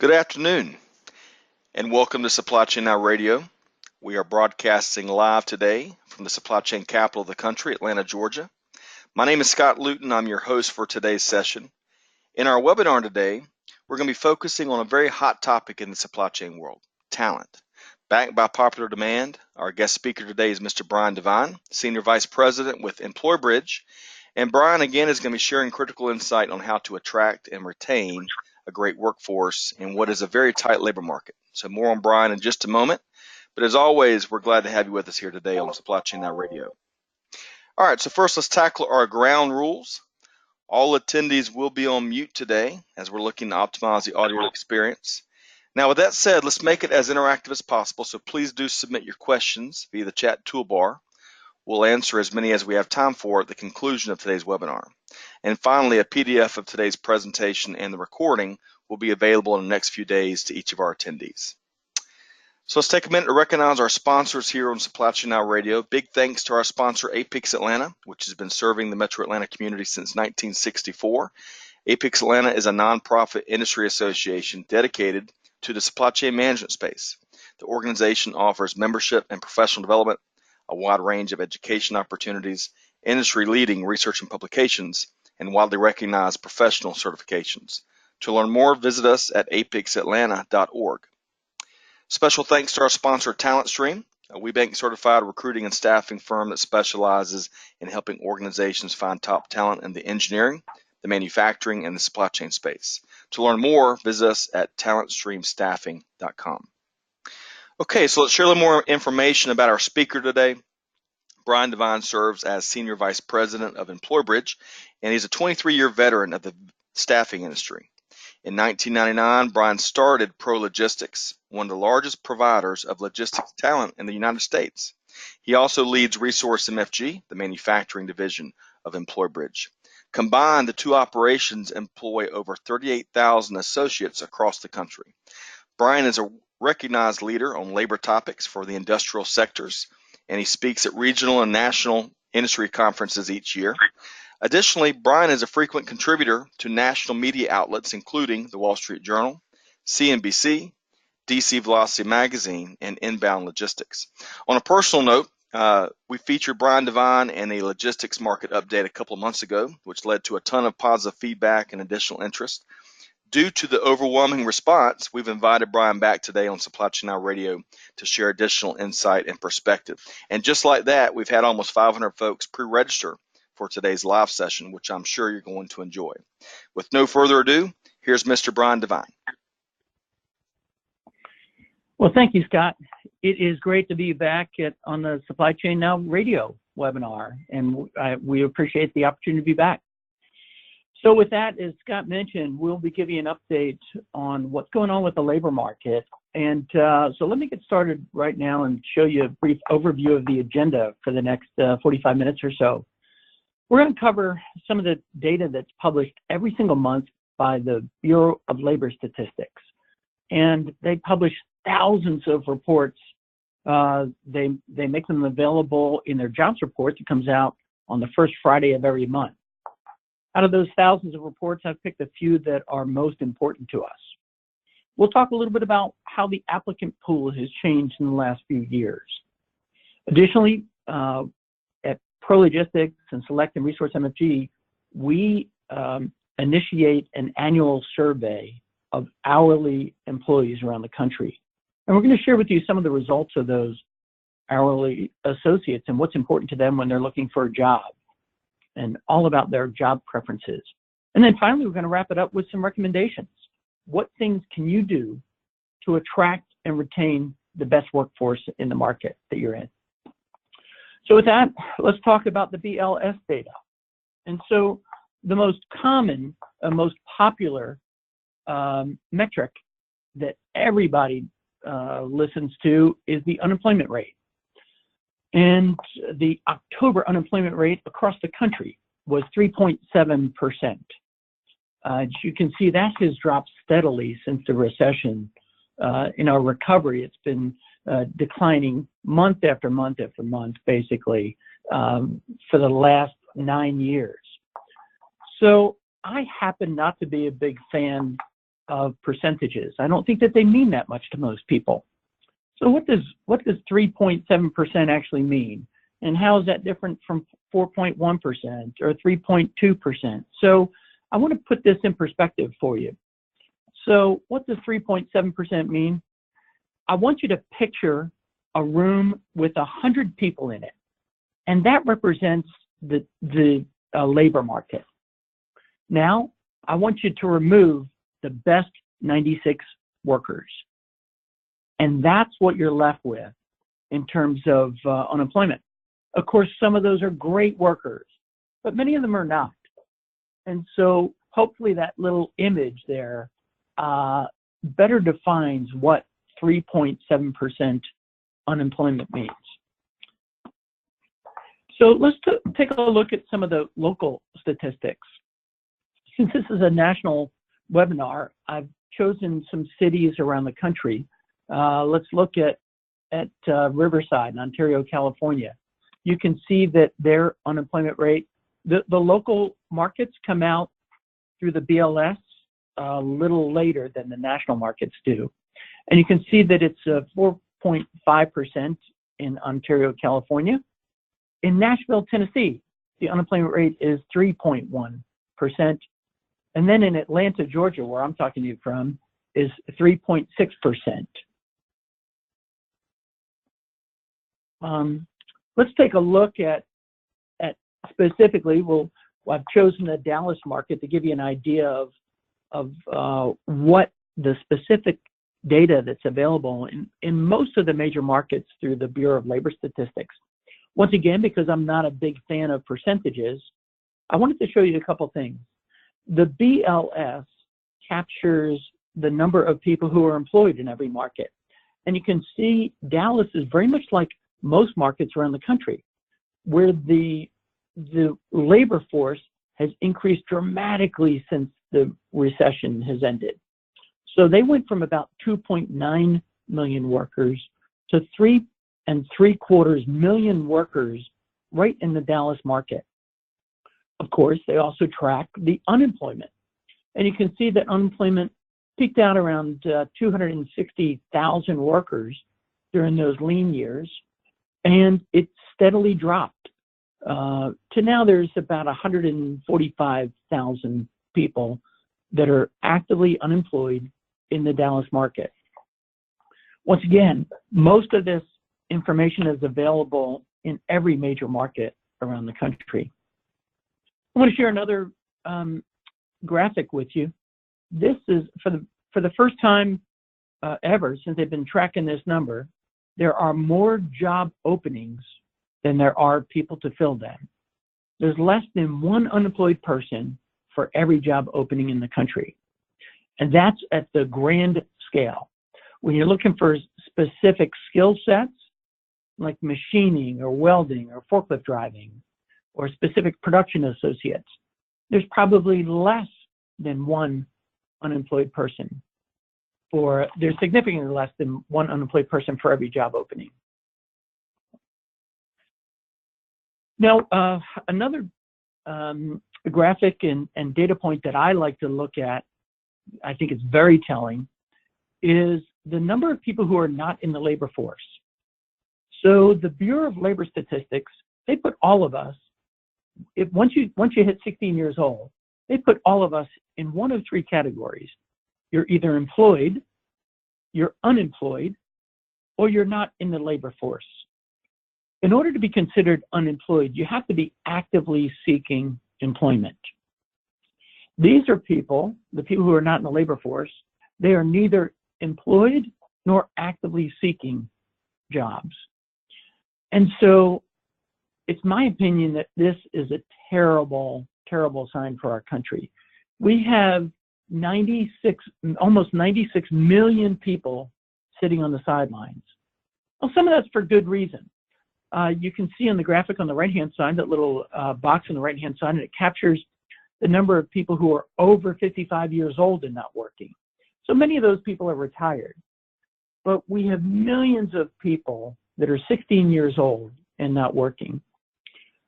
Good afternoon, and welcome to Supply Chain Now Radio. We are broadcasting live today from the supply chain capital of the country, Atlanta, Georgia. My name is Scott Luton. I'm your host for today's session. In our webinar today, we're going to be focusing on a very hot topic in the supply chain world, talent. Backed by popular demand, our guest speaker today is Mr. Brian Devine, Senior Vice President with EmployBridge. And Brian, again, is going to be sharing critical insight on how to attract and retain a great workforce in what is a very tight labor market. So more on Brian in just a moment. But as always, we're glad to have you with us here today on Supply Chain Now Radio. All right, so first let's tackle our ground rules. All attendees will be on mute today as we're looking to optimize the audio experience. Now, with that said, let's make it as interactive as possible. So please do submit your questions via the chat toolbar. We'll answer as many as we have time for at the conclusion of today's webinar. And finally, a PDF of today's presentation and the recording will be available in the next few days to each of our attendees. So let's take a minute to recognize our sponsors here on Supply Chain Now Radio. Big thanks to our sponsor, Apex Atlanta, which has been serving the Metro Atlanta community since 1964. Apex Atlanta is a nonprofit industry association dedicated to the supply chain management space. The organization offers membership and professional development, a wide range of education opportunities, industry-leading research and publications, and widely recognized professional certifications. To learn more, visit us at apexatlanta.org. Special thanks to our sponsor, TalentStream, a WeBank certified recruiting and staffing firm that specializes in helping organizations find top talent in the engineering, the manufacturing, and the supply chain space. To learn more, visit us at talentstreamstaffing.com. Okay, so let's share a little more information about our speaker today. Brian Devine serves as Senior Vice President of EmployBridge, and he's a 23-year veteran of the staffing industry. In 1999, Brian started ProLogistix, one of the largest providers of logistics talent in the United States. He also leads Resource MFG, the manufacturing division of EmployBridge. Combined, the two operations employ over 38,000 associates across the country. Brian is a recognized leader on labor topics for the industrial sectors, and he speaks at regional and national industry conferences each year. Additionally, Brian is a frequent contributor to national media outlets, including the Wall Street Journal, CNBC, DC Velocity Magazine, and Inbound Logistics. On a personal note, we featured Brian Devine in a logistics market update a couple of months ago, which led to a ton of positive feedback and additional interest. Due to the overwhelming response, we've invited Brian back today on Supply Chain Now Radio to share additional insight and perspective. And just like that, we've had almost 500 folks pre-register for today's live session, which I'm sure you're going to enjoy. With no further ado, here's Mr. Brian Devine. Well, thank you, Scott. It is great to be back on the Supply Chain Now Radio webinar, and we appreciate the opportunity to be back. So with that, as Scott mentioned, we'll be giving an update on what's going on with the labor market. And so let me get started right now and show you a brief overview of the agenda for the next 45 minutes or so. We're going to cover some of the data that's published every single month by the Bureau of Labor Statistics. And they publish thousands of reports. They make them available in their jobs report that comes out on the first Friday of every month. Out of those thousands of reports, I've picked a few that are most important to us. We'll talk a little bit about how the applicant pool has changed in the last few years. Additionally, at ProLogistix and Select and Resource MFG, we initiate an annual survey of hourly employees around the country. And we're going to share with you some of the results of those hourly associates and what's important to them when they're looking for a job, and all about their job preferences. And then finally, we're going to wrap it up with some recommendations. What things can you do to attract and retain the best workforce in the market that you're in? So with that, let's talk about the BLS data. And so the most common, most popular metric that everybody listens to is the unemployment rate. And the October unemployment rate across the country was 3.7%. As you can see, that has dropped steadily since the recession. In our recovery, it's been declining month after month after month, basically, for the last 9 years. So I happen not to be a big fan of percentages. I don't think that they mean that much to most people. So what does 3.7% actually mean? And how is that different from 4.1% or 3.2%? So I want to put this in perspective for you. So what does 3.7% mean? I want you to picture a room with 100 people in it, and that represents the labor market. Now, I want you to remove the best 96 workers, and that's what you're left with in terms of unemployment. Of course, some of those are great workers, but many of them are not. And so hopefully that little image there better defines what 3.7% unemployment means. So let's take a look at some of the local statistics. Since this is a national webinar, I've chosen some cities around the country. Let's look at Riverside in Ontario, California. You can see that their unemployment rate, the local markets come out through the BLS a little later than the national markets do. And you can see that it's 4.5% in Ontario, California. In Nashville, Tennessee, the unemployment rate is 3.1%. And then in Atlanta, Georgia, where I'm talking to you from, is 3.6%. Let's take a look at specifically, I've chosen the Dallas market to give you an idea of what the specific data that's available in most of the major markets through the Bureau of Labor Statistics. Once again, because I'm not a big fan of percentages, I wanted to show you a couple things. The BLS captures the number of people who are employed in every market. And you can see Dallas is very much like most markets around the country, where the labor force has increased dramatically since the recession has ended. So they went from about 2.9 million workers to 3.75 million workers right in the Dallas market. Of course, they also track the unemployment. And you can see that unemployment peaked out around 260,000 workers during those lean years, and it steadily dropped to now there's about 145,000 people that are actively unemployed in the Dallas market. Once again, most of this information is available in every major market around the country. I want to share another graphic with you. This is for the first time ever since they've been tracking this number. There are more job openings than there are people to fill them. There's less than one unemployed person for every job opening in the country. And that's at the grand scale. When you're looking for specific skill sets, like machining or welding or forklift driving, or specific production associates, there's probably less than one unemployed person. There's significantly less than one unemployed person for every job opening. Now, another graphic and data point that I like to look at, I think it's very telling, is the number of people who are not in the labor force. So the Bureau of Labor Statistics, they put all of us, once you hit 16 years old, they put all of us in one of three categories. You're either employed, you're unemployed, or you're not in the labor force. In order to be considered unemployed, you have to be actively seeking employment. These are people, the people who are not in the labor force, they are neither employed nor actively seeking jobs. And so it's my opinion that this is a terrible, terrible sign for our country. We have almost 96 million people sitting on the sidelines. Well, some of that's for good reason. You can see on the graphic on the right-hand side, that little box on the right-hand side, and it captures the number of people who are over 55 years old and not working. So many of those people are retired. But we have millions of people that are 16 years old and not working.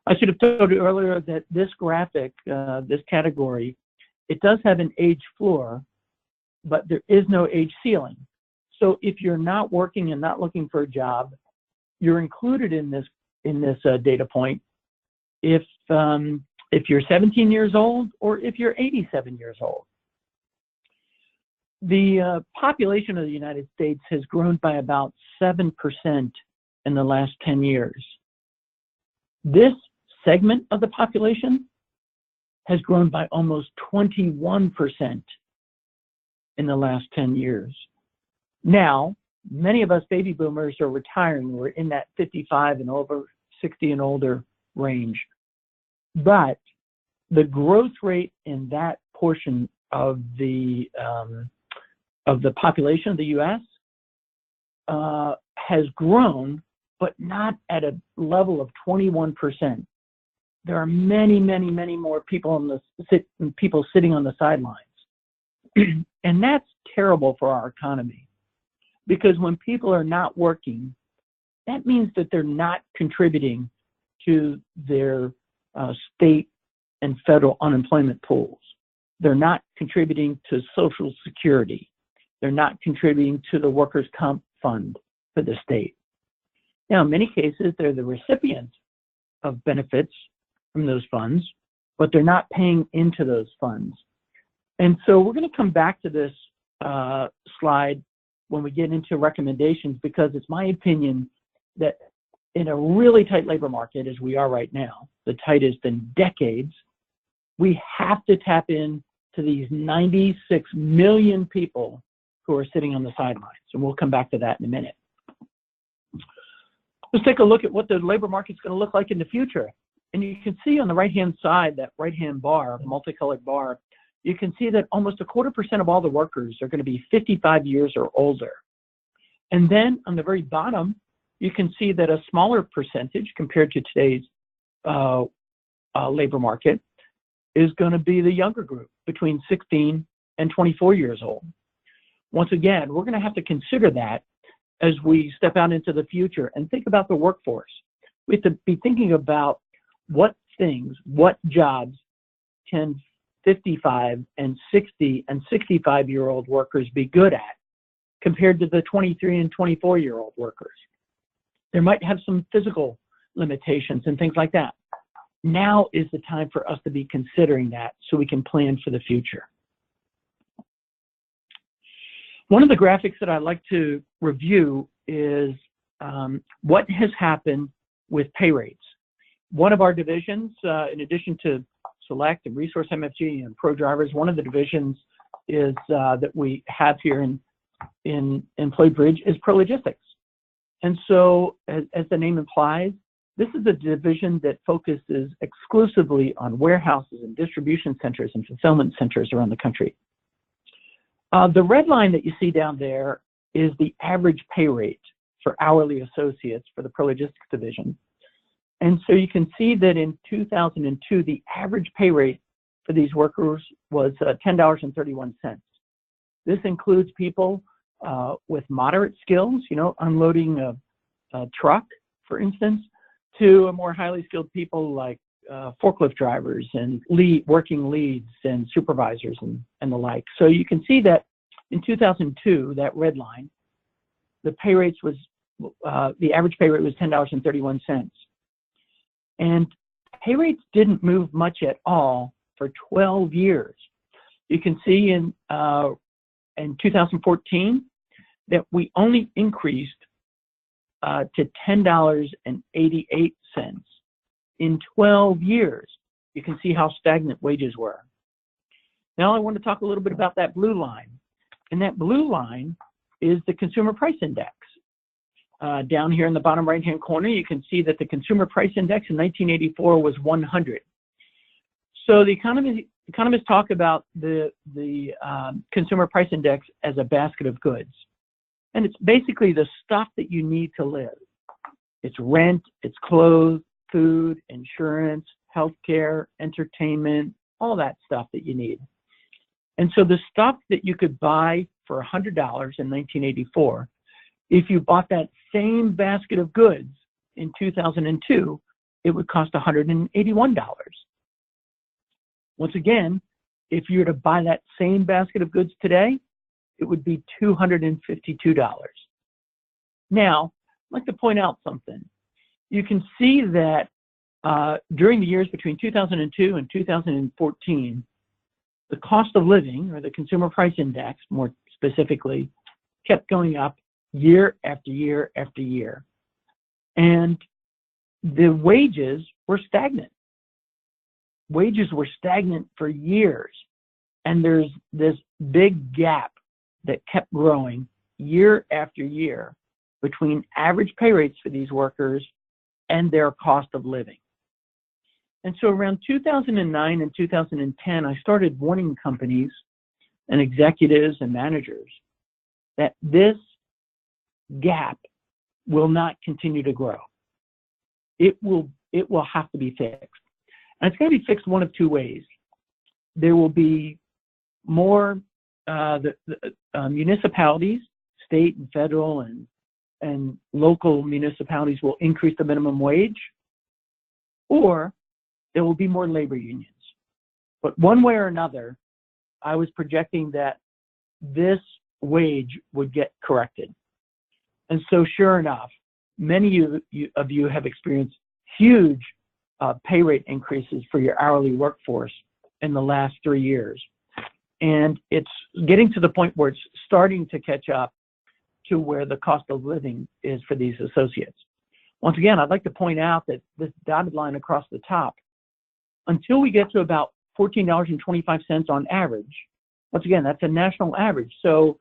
I should have told you earlier that this graphic, this category, it does have an age floor but there is no age ceiling. So if you're not working and not looking for a job, you're included in this data point if you're 17 years old or if you're 87 years old. The population of the United States has grown by about 7% in the last 10 years. This segment of the population has grown by almost 21% in the last 10 years. Now, many of us baby boomers are retiring. We're in that 55 and over, 60 and older range. But the growth rate in that portion of the population of the U.S. Has grown, but not at a level of 21%. There are many, many, many more people people sitting on the sidelines, and that's terrible for our economy. Because when people are not working, that means that they're not contributing to their state and federal unemployment pools. They're not contributing to Social Security. They're not contributing to the workers' comp fund for the state. Now, in many cases, they're the recipients of benefits from those funds, but they're not paying into those funds. And so we're going to come back to this slide when we get into recommendations, because it's my opinion that in a really tight labor market, as we are right now, the tightest in decades, we have to tap in to these 96 million people who are sitting on the sidelines. And we'll come back to that in a minute. Let's take a look at what the labor market's going to look like in the future. And you can see on the right-hand side, that right-hand bar, multicolored bar, you can see that almost 0.25% of all the workers are going to be 55 years or older. And then on the very bottom, you can see that a smaller percentage compared to today's labor market is going to be the younger group, between 16 and 24 years old. Once again, we're going to have to consider that as we step out into the future and think about the workforce. We have to be thinking about what things, what jobs can 55 and 60 and 65-year-old workers be good at compared to the 23 and 24-year-old workers. There might have some physical limitations and things like that. Now is the time for us to be considering that so we can plan for the future. One of the graphics that I like to review is what has happened with pay rates. One of our divisions, in addition to Select and Resource MFG and ProDrivers, one of the divisions is that we have here in EmployBridge is ProLogistix. And so, as the name implies, this is a division that focuses exclusively on warehouses and distribution centers and fulfillment centers around the country. The red line that you see down there is the average pay rate for hourly associates for the ProLogistix division. And so you can see that in 2002, the average pay rate for these workers was $10.31. This includes people with moderate skills, unloading a truck, for instance, to a more highly skilled people like forklift drivers and working leads and supervisors and the like. So you can see that in 2002, that red line, the pay rates was, the average pay rate was $10.31. And pay rates didn't move much at all for 12 years. You can see in 2014 that we only increased to $10.88 in 12 years. You can see how stagnant wages were. Now I want to talk a little bit about that blue line. And that blue line is the Consumer Price Index. Down here in the bottom right-hand corner, you can see that the Consumer Price Index in 1984 was 100. So the economists talk about the Consumer Price Index as a basket of goods. And it's basically the stuff that you need to live. It's rent, it's clothes, food, insurance, healthcare, entertainment, all that stuff that you need. And so the stuff that you could buy for $100 in 1984, if you bought that same basket of goods in 2002, it would cost $181. Once again, if you were to buy that same basket of goods today, it would be $252. Now, I'd like to point out something. You can see that during the years between 2002 and 2014, the cost of living, or the consumer price index more specifically, kept going up year after year after year. And the wages were stagnant. Wages were stagnant for years. And there's this big gap that kept growing year after year between average pay rates for these workers and their cost of living. And so around 2009 and 2010, I started warning companies and executives and managers that this gap will not continue to grow. It will have to be fixed. And it's going to be fixed one of two ways. There will be more municipalities, state and federal and local municipalities will increase the minimum wage, or there will be more labor unions. But one way or another, I was projecting that this wage would get corrected. And so sure enough, many of you have experienced huge pay rate increases for your hourly workforce in the last 3 years. And it's getting to the point where it's starting to catch up to where the cost of living is for these associates. Once again, I'd like to point out that this dotted line across the top, until we get to about $14.25 on average, once again, that's a national average. So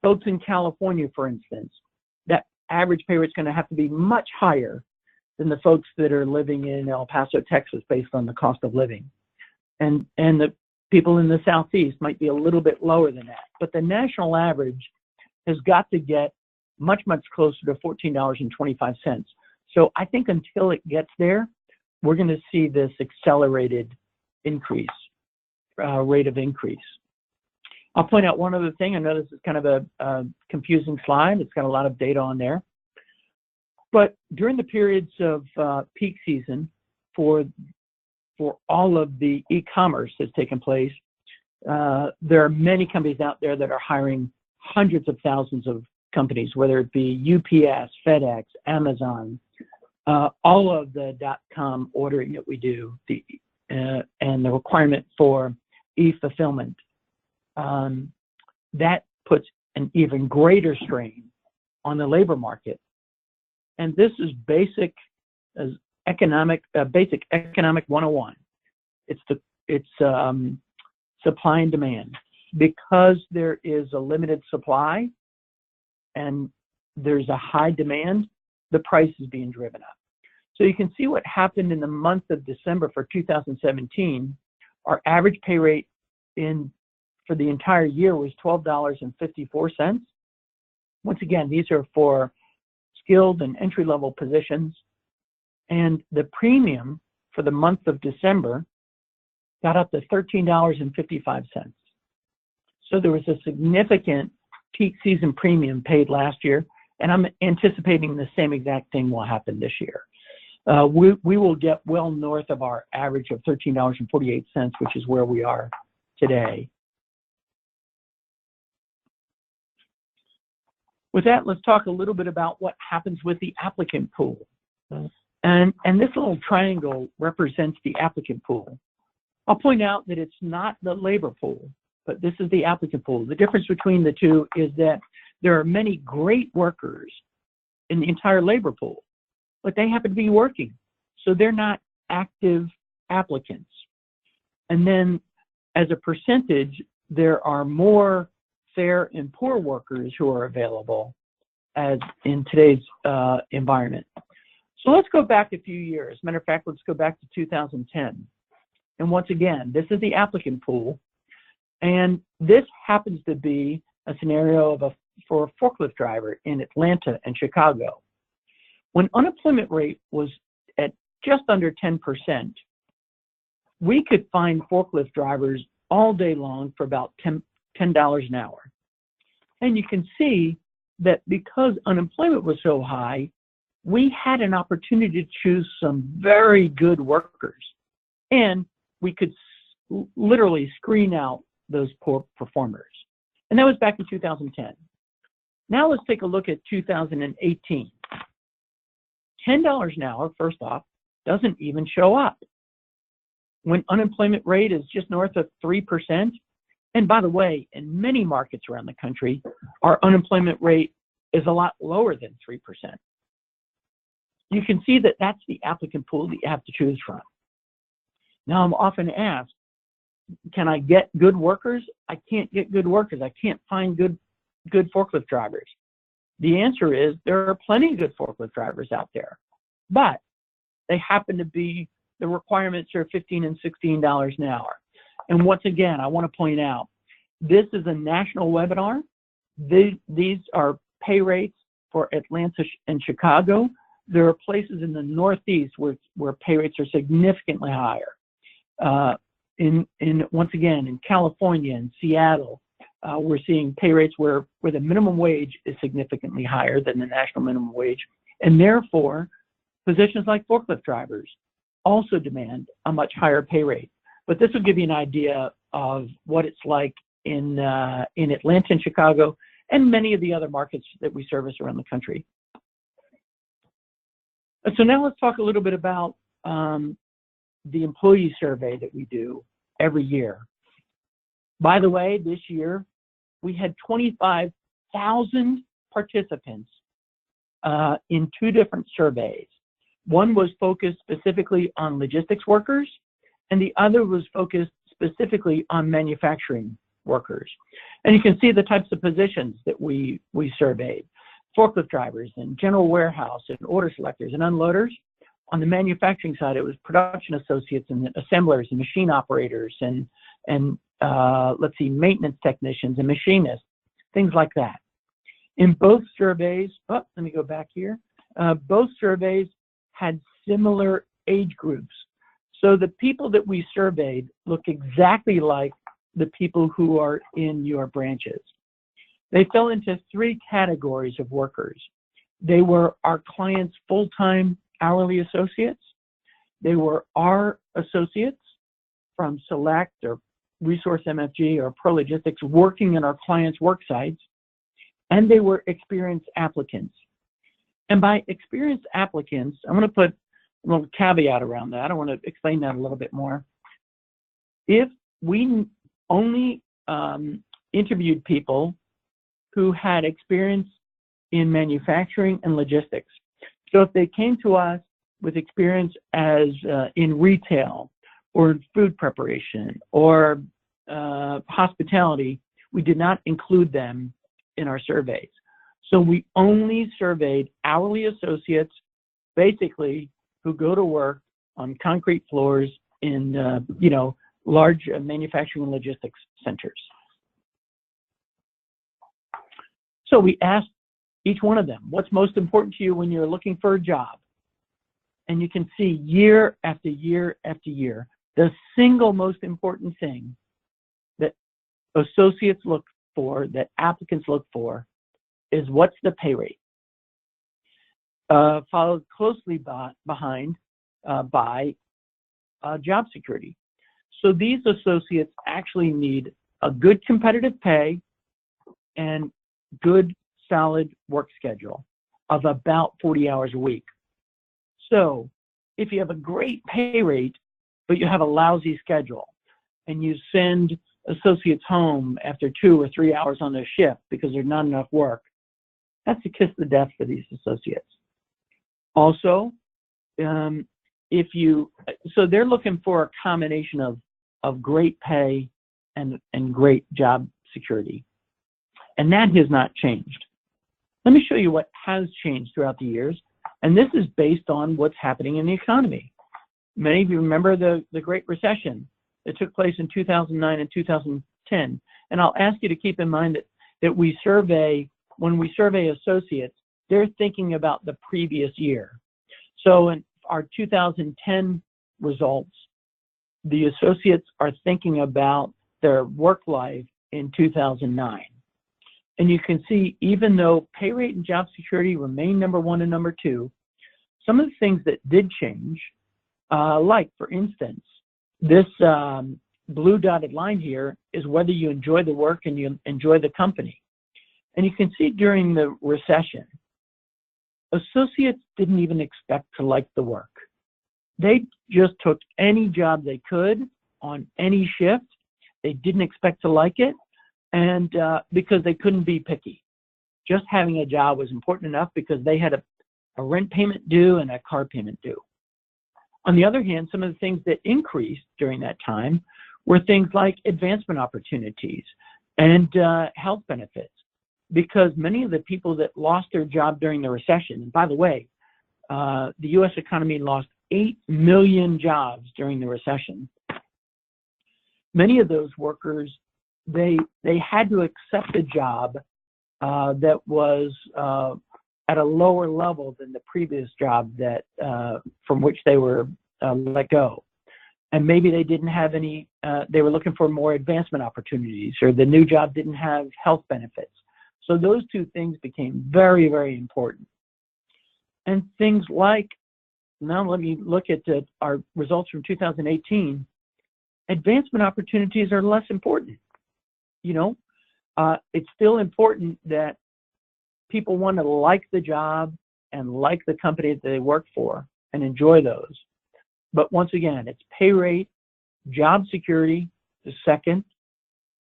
folks in California, for instance, that average pay rate is going to have to be much higher than the folks that are living in El Paso, Texas, based on the cost of living. And the people in the Southeast might be a little bit lower than that. But the national average has got to get much, much closer to $14.25. So I think until it gets there, we're going to see this accelerated increase, rate of increase. I'll point out one other thing. I know this is kind of a confusing slide. It's got a lot of data on there. But during the periods of peak season for all of the e-commerce that's taken place, there are many companies out there that are hiring hundreds of thousands of companies, whether it be UPS, FedEx, Amazon, all of the .com ordering that we do, and the requirement for e-fulfillment, that puts an even greater strain on the labor market. And this is basic economic 101. It's supply and demand. Because there is a limited supply and there's a high demand, the price is being driven up. So you can see what happened in the month of December for 2017. Our average pay rate for the entire year was $12.54. Once again, these are for skilled and entry-level positions. And the premium for the month of December got up to $13.55. So there was a significant peak season premium paid last year, and I'm anticipating the same exact thing will happen this year. We will get well north of our average of $13.48, which is where we are today. With that, let's talk a little bit about what happens with the applicant pool. And this little triangle represents the applicant pool. I'll point out that it's not the labor pool, but this is the applicant pool. The difference between the two is that there are many great workers in the entire labor pool, but they happen to be working, so they're not active applicants. And then as a percentage, there are more fair and poor workers who are available as in today's environment. So let's go back a few years. Matter of fact, let's go back to 2010. And once again, this is the applicant pool. And this happens to be a scenario for a forklift driver in Atlanta and Chicago. When unemployment rate was at just under 10%, we could find forklift drivers all day long for about $10 an hour. And you can see that because unemployment was so high, we had an opportunity to choose some very good workers. And we could literally screen out those poor performers. And that was back in 2010. Now let's take a look at 2018. $10 an hour, first off, doesn't even show up. When unemployment rate is just north of 3%, and by the way, in many markets around the country, our unemployment rate is a lot lower than 3%. You can see that that's the applicant pool that you have to choose from. Now, I'm often asked, can I get good workers? I can't get good workers. I can't find good forklift drivers. The answer is there are plenty of good forklift drivers out there, but they happen to be, the requirements are $15 and $16 an hour. And once again, I want to point out, this is a national webinar. These are pay rates for Atlanta and Chicago. There are places in the Northeast where pay rates are significantly higher. Once again, in California and Seattle, we're seeing pay rates where the minimum wage is significantly higher than the national minimum wage. And therefore, positions like forklift drivers also demand a much higher pay rate. But this will give you an idea of what it's like in Atlanta and Chicago and many of the other markets that we service around the country. So now let's talk a little bit about the employee survey that we do every year. By the way, this year we had 25,000 participants in 2 different surveys. One was focused specifically on logistics workers, and the other was focused specifically on manufacturing workers. And you can see the types of positions that we surveyed: forklift drivers and general warehouse and order selectors and unloaders. On the manufacturing side, it was production associates and assemblers and machine operators and let's see, maintenance technicians and machinists, things like that. In both surveys, let me go back here. Both surveys had similar age groups. So the people that we surveyed look exactly like the people who are in your branches. They fell into 3 categories of workers. They were our clients' full-time hourly associates. They were our associates from Select or Resource MFG or ProLogistix working in our clients' work sites. And they were experienced applicants. And by experienced applicants, I'm going to put a little caveat around that. I want to explain that a little bit more. If we only interviewed people who had experience in manufacturing and logistics. So if they came to us with experience as in retail or food preparation or hospitality, we did not include them in our surveys. So we only surveyed hourly associates, basically, who go to work on concrete floors in large manufacturing and logistics centers. So we asked each one of them, what's most important to you when you're looking for a job? And you can see year after year after year, the single most important thing that associates look for, that applicants look for, is what's the pay rate? Followed closely behind by job security. So these associates actually need a good competitive pay and good solid work schedule of about 40 hours a week. So if you have a great pay rate, but you have a lousy schedule and you send associates home after 2 or 3 hours on their shift because there's not enough work, that's a kiss of death for these associates. Also, so they're looking for a combination of great pay and great job security. And that has not changed. Let me show you what has changed throughout the years. And this is based on what's happening in the economy. Many of you remember the Great Recession that took place in 2009 and 2010. And I'll ask you to keep in mind that when we survey associates, they're thinking about the previous year. So in our 2010 results, the associates are thinking about their work life in 2009. And you can see, even though pay rate and job security remain number 1 and number 2, some of the things that did change, like for instance, this blue dotted line here is whether you enjoy the work and you enjoy the company. And you can see during the recession, associates didn't even expect to like the work. They just took any job they could on any shift. They didn't expect to like it, and because they couldn't be picky. Just having a job was important enough because they had a rent payment due and a car payment due. On the other hand, some of the things that increased during that time were things like advancement opportunities and health benefits, because many of the people that lost their job during the recession, and by the way, the U.S. economy lost 8 million jobs during the recession. Many of those workers, they had to accept a job that was at a lower level than the previous job that from which they were let go. And maybe they didn't have any, they were looking for more advancement opportunities, or the new job didn't have health benefits. So those two things became very, very important. And things like, now let me look at our results from 2018. Advancement opportunities are less important. You know, it's still important that people want to like the job and like the company that they work for and enjoy those. But once again, it's pay rate, job security, the second,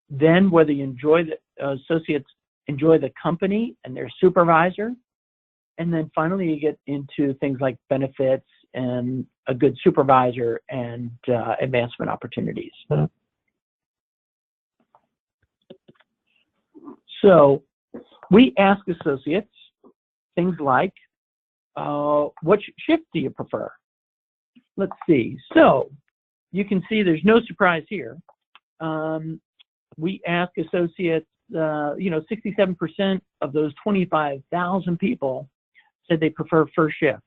then whether you enjoy the associates enjoy the company and their supervisor, and then finally you get into things like benefits and a good supervisor and advancement opportunities. So we ask associates things like, what shift do you prefer? Let's see. So you can see there's no surprise here. We ask associates, 67% of those 25,000 people said they prefer first shift.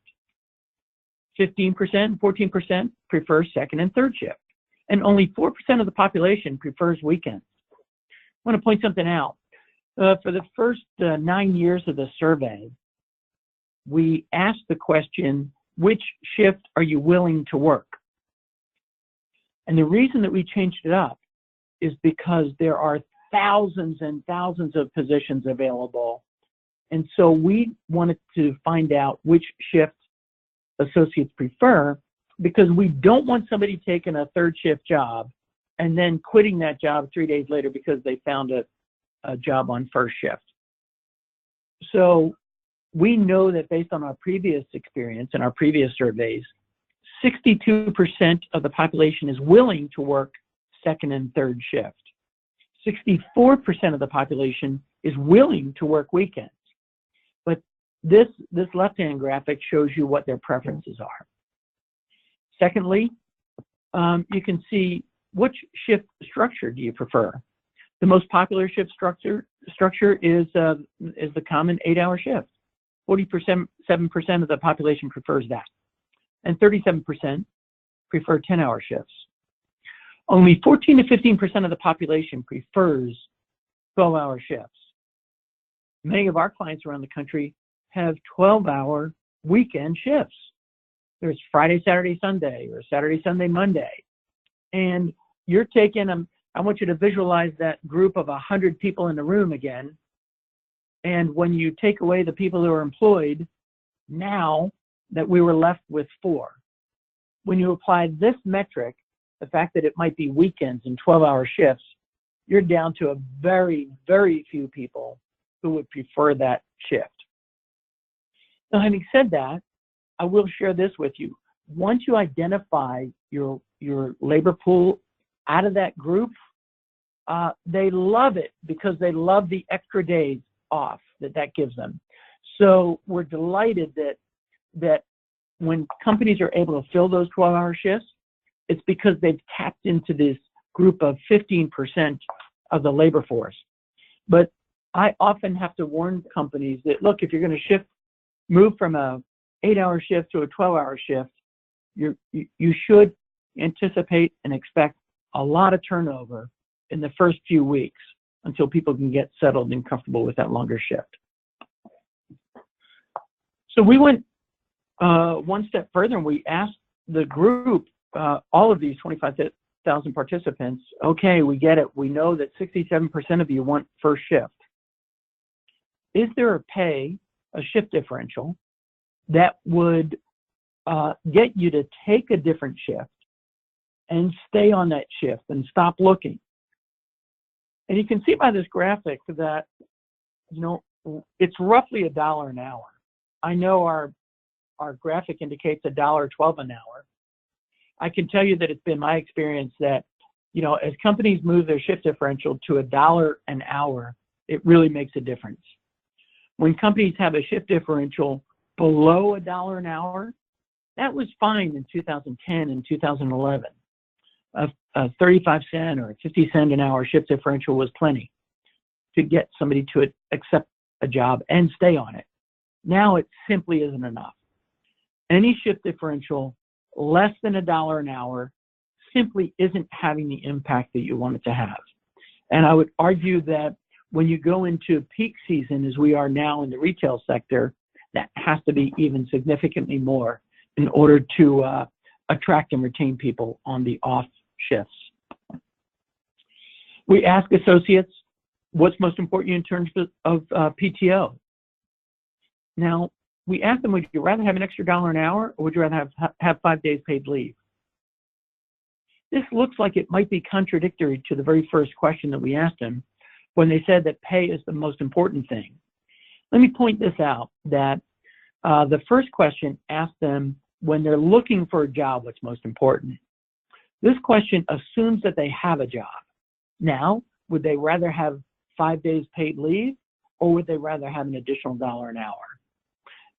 15%, 14% prefer second and third shift. And only 4% of the population prefers weekends. I want to point something out. For the first 9 years of the survey, we asked the question, which shift are you willing to work? And the reason that we changed it up is because there are thousands and thousands of positions available. And so we wanted to find out which shift associates prefer, because we don't want somebody taking a third shift job and then quitting that job 3 days later because they found a job on first shift. So we know that based on our previous experience and our previous surveys, 62% of the population is willing to work second and third shift. 64% of the population is willing to work weekends. But this left-hand graphic shows you what their preferences are. Secondly, you can see which shift structure do you prefer. The most popular shift structure is the common 8-hour shift. 7% of the population prefers that, and 37% prefer 10-hour shifts. Only 14 to 15% of the population prefers 12-hour shifts. Many of our clients around the country have 12-hour weekend shifts. There's Friday, Saturday, Sunday, or Saturday, Sunday, Monday. And you're taking them, I want you to visualize that group of 100 people in the room again. And when you take away the people who are employed, now that we were left with 4. When you apply this metric, the fact that it might be weekends and 12-hour shifts, you're down to a very, very few people who would prefer that shift. Now, having said that, I will share this with you. Once you identify your labor pool out of that group, they love it because they love the extra days off that gives them. So we're delighted that when companies are able to fill those 12-hour shifts, it's because they've tapped into this group of 15% of the labor force. But I often have to warn companies that, look, if you're going to move from a 8-hour shift to a 12-hour shift, you should anticipate and expect a lot of turnover in the first few weeks until people can get settled and comfortable with that longer shift. So we went one step further and we asked the group, all of these 100,000 participants, okay, we get it. We know that 67% of you want first shift. Is there a shift differential that would get you to take a different shift and stay on that shift and stop looking? And you can see by this graphic that, it's roughly $1 an hour. I know our graphic indicates $1.12 an hour. I can tell you that it's been my experience that, as companies move their shift differential to $1 an hour, it really makes a difference. When companies have a shift differential below $1 an hour, that was fine in 2010 and 2011. A 35-cent or 50-cent an hour shift differential was plenty to get somebody to accept a job and stay on it. Now it simply isn't enough. Any shift differential less than $1 an hour simply isn't having the impact that you want it to have. And I would argue that when you go into peak season, as we are now in the retail sector, that has to be even significantly more in order to attract and retain people on the off shifts. We ask associates, what's most important in terms of PTO? Now, we ask them, would you rather have an extra $1 an hour, or would you rather have 5 days paid leave? This looks like it might be contradictory to the very first question that we asked them when they said that pay is the most important thing. Let me point this out, that the first question asked them when they're looking for a job, what's most important. This question assumes that they have a job. Now, would they rather have 5 days paid leave, or would they rather have an additional $1 an hour?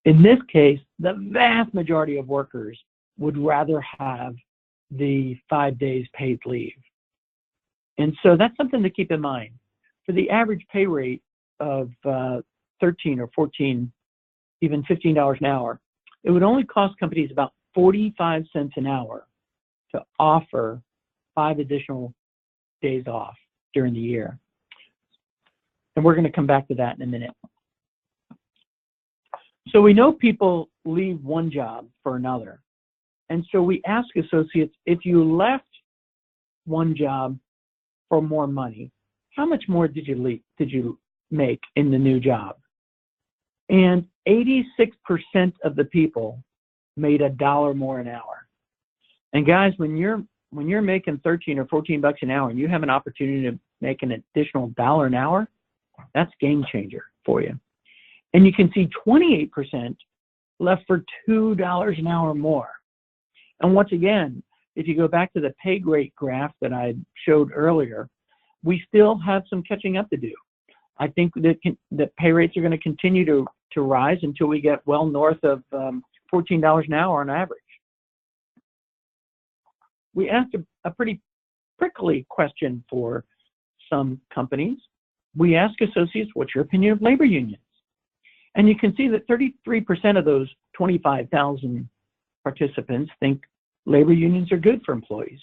In this case, the vast majority of workers would rather have the 5 days paid leave. And so that's something to keep in mind. For the average pay rate of 13 or 14, even $15 an hour, it would only cost companies about 45 cents an hour to offer 5 additional days off during the year. And we're going to come back to that in a minute. So we know people leave one job for another. And so we ask associates, if you left one job for more money, how much more did you make in the new job? And 86% of the people made $1 more an hour. And guys, when you're making 13 or 14 bucks an hour and you have an opportunity to make an additional $1 an hour, that's game changer for you. And you can see 28% left for $2 an hour more. And once again, if you go back to the pay grade graph that I showed earlier, we still have some catching up to do. I think that pay rates are going to continue to rise until we get well north of $14 an hour on average. We asked a pretty prickly question for some companies. We ask associates, what's your opinion of labor unions? And you can see that 33% of those 25,000 participants think labor unions are good for employees.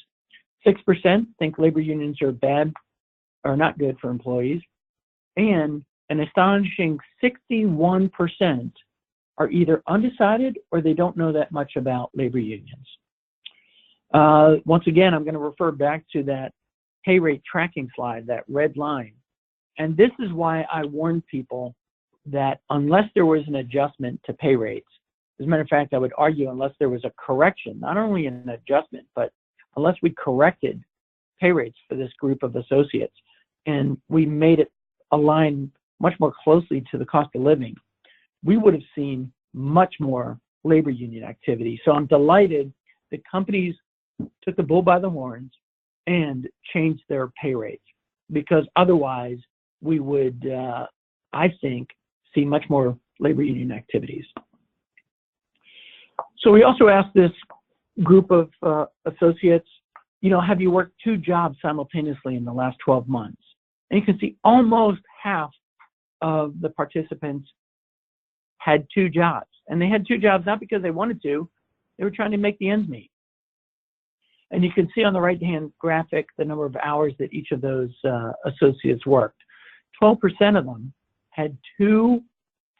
6% think labor unions are bad or not good for employees. And an astonishing 61% are either undecided or they don't know that much about labor unions. Once again, I'm going to refer back to that pay rate tracking slide, that red line. And this is why I warn people that unless there was an adjustment to pay rates, as a matter of fact, I would argue unless there was a correction, not only an adjustment, but unless we corrected pay rates for this group of associates and we made it align much more closely to the cost of living, we would have seen much more labor union activity. So I'm delighted that companies took the bull by the horns and changed their pay rates, because otherwise we would, I think, see much more labor union activities. So we also asked this group of associates, have you worked 2 jobs simultaneously in the last 12 months? And you can see almost half of the participants had 2 jobs. And they had 2 jobs not because they wanted to, they were trying to make the ends meet. And you can see on the right-hand graphic the number of hours that each of those associates worked. 12% of them had 2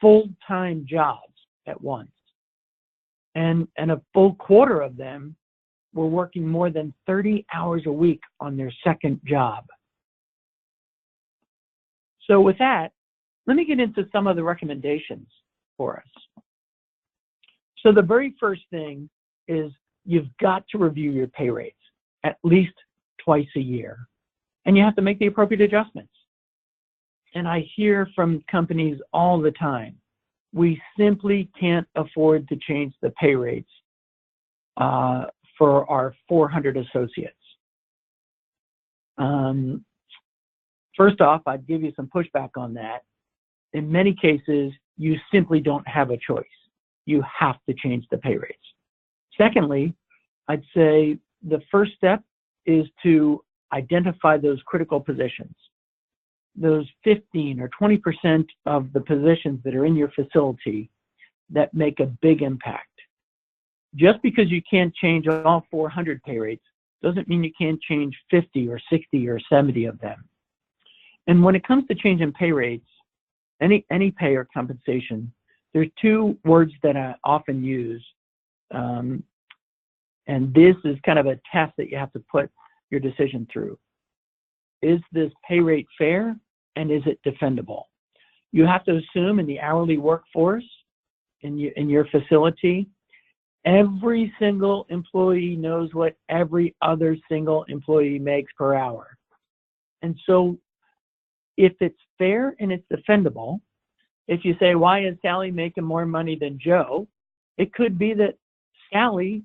full-time jobs at once. And a full quarter of them were working more than 30 hours a week on their second job. So with that, let me get into some of the recommendations for us. So the very first thing is you've got to review your pay rates at least twice a year, and you have to make the appropriate adjustments. And I hear from companies all the time, we simply can't afford to change the pay rates for our 400 associates. First off, I'd give you some pushback on that. In many cases, you simply don't have a choice. You have to change the pay rates. Secondly, I'd say the first step is to identify those critical positions, those 15 or 20% of the positions that are in your facility that make a big impact. Just because you can't change all 400 pay rates doesn't mean you can't change 50 or 60 or 70 of them. And when it comes to changing pay rates, any pay or compensation, there's two words that I often use, and this is kind of a test that you have to put your decision through. Is this pay rate fair, and is it defendable? You have to assume in the hourly workforce in your facility, every single employee knows what every other single employee makes per hour. And so if it's fair and it's defendable, if you say, why is Sally making more money than Joe? It could be that Sally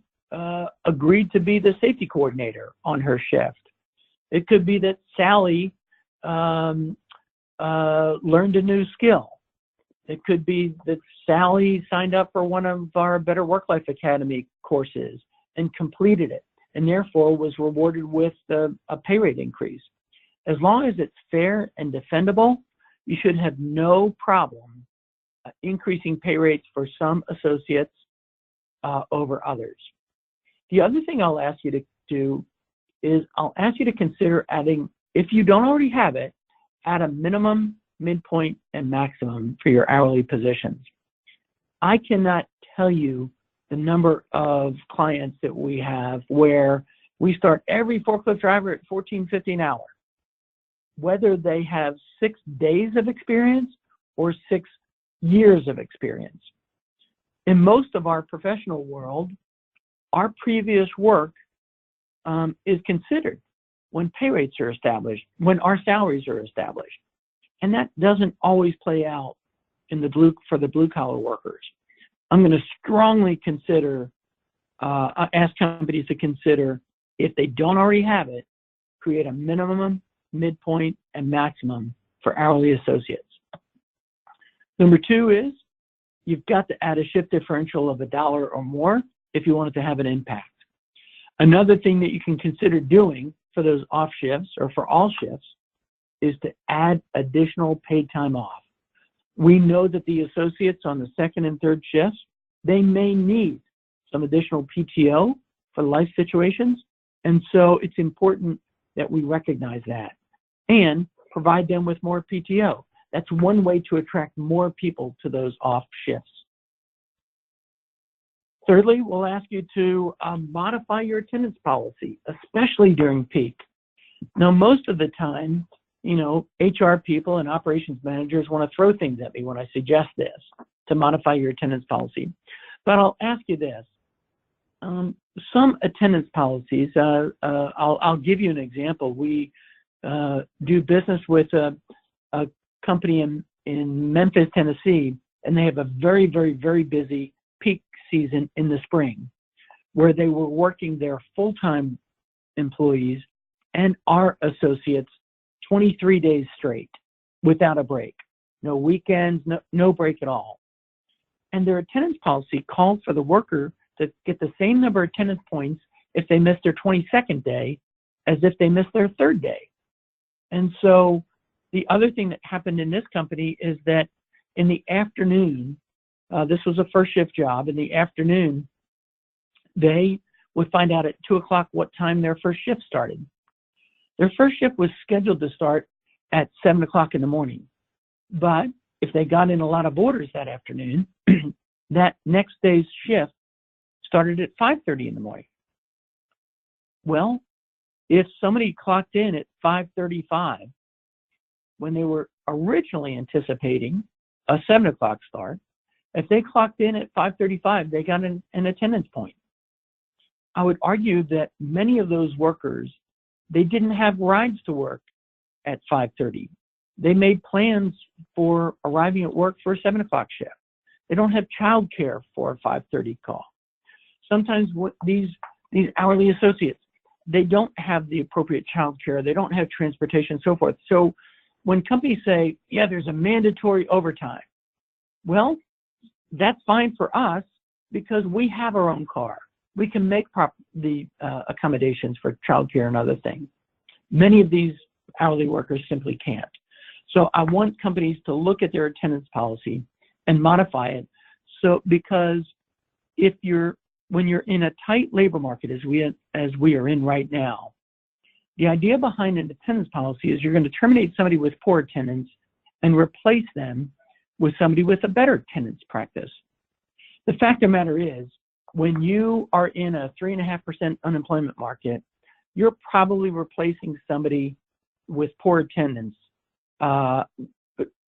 agreed to be the safety coordinator on her shift. It could be that Sally learned a new skill. It could be that Sally signed up for one of our Better Work-Life Academy courses and completed it, and therefore was rewarded with a pay rate increase. As long as it's fair and defendable, you should have no problem increasing pay rates for some associates over others. The other thing I'll ask you to do is I'll ask you to consider adding, if you don't already have it, add a minimum, midpoint, and maximum for your hourly positions. I cannot tell you the number of clients that we have where we start every forklift driver at $14.50 an hour, whether they have 6 days of experience or 6 years of experience. In most of our professional world, our previous work is considered when pay rates are established, when our salaries are established. And that doesn't always play out in for the blue collar workers. I'm going to strongly consider, ask companies to consider, if they don't already have it, create a minimum, midpoint, and maximum for hourly associates. Number 2 is you've got to add a shift differential of $1 or more if you want it to have an impact. Another thing that you can consider doing for those off shifts or for all shifts is to add additional paid time off. We know that the associates on the second and third shifts, they may need some additional PTO for life situations. And so it's important that we recognize that and provide them with more PTO. That's one way to attract more people to those off shifts. Thirdly, we'll ask you to modify your attendance policy, especially during peak. Now, most of the time, HR people and operations managers want to throw things at me when I suggest this, to modify your attendance policy. But I'll ask you this. Some attendance policies, I'll give you an example. We do business with a company in Memphis, Tennessee, and they have a very, very, very busy peak season in the spring, where they were working their full-time employees and our associates 23 days straight without a break. No weekends, no break at all. And their attendance policy called for the worker to get the same number of attendance points if they missed their 22nd day as if they missed their 3rd day. And so the other thing that happened in this company is that in the afternoon, this was a first shift job. In the afternoon, they would find out at 2 o'clock what time their first shift started. Their first shift was scheduled to start at 7 o'clock in the morning. But if they got in a lot of orders that afternoon, that next day's shift started at 5:30 in the morning. Well, if somebody clocked in at 5:35 when they were originally anticipating a 7 o'clock start, if they clocked in at 5:35, they got an attendance point. I would argue that many of those workers, they didn't have rides to work at 5:30. They made plans for arriving at work for a 7 o'clock shift. They don't have childcare for a 5:30 call. Sometimes these hourly associates, they don't have the appropriate childcare. They don't have transportation, and so forth. So when companies say, yeah, there's a mandatory overtime, well, that's fine for us because we have our own car. We can make the accommodations for childcare and other things. Many of these hourly workers simply can't. So I want companies to look at their attendance policy and modify it. So because when you're in a tight labor market as we are in right now, the idea behind an attendance policy is you're going to terminate somebody with poor attendance and replace them with somebody with a better attendance practice. The fact of the matter is, when you are in a 3.5% unemployment market, you're probably replacing somebody with poor attendance.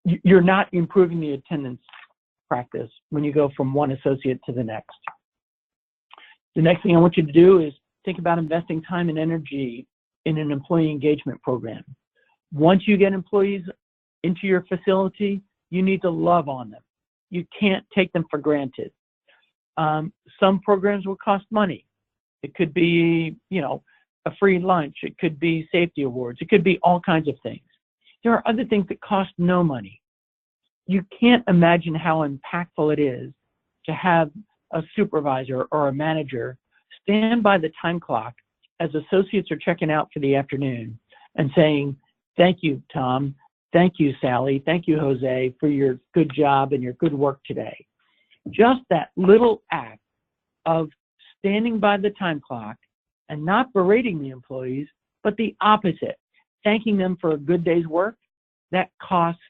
You're not improving the attendance practice when you go from one associate to the next. The next thing I want you to do is think about investing time and energy in an employee engagement program. Once you get employees into your facility, you need to love on them. You can't take them for granted. Some programs will cost money. It could be, a free lunch. It could be safety awards. It could be all kinds of things. There are other things that cost no money. You can't imagine how impactful it is to have a supervisor or a manager stand by the time clock as associates are checking out for the afternoon and saying, thank you, Tom. Thank you, Sally. Thank you, Jose, for your good job and your good work today. Just that little act of standing by the time clock and not berating the employees, but the opposite, thanking them for a good day's work, that costs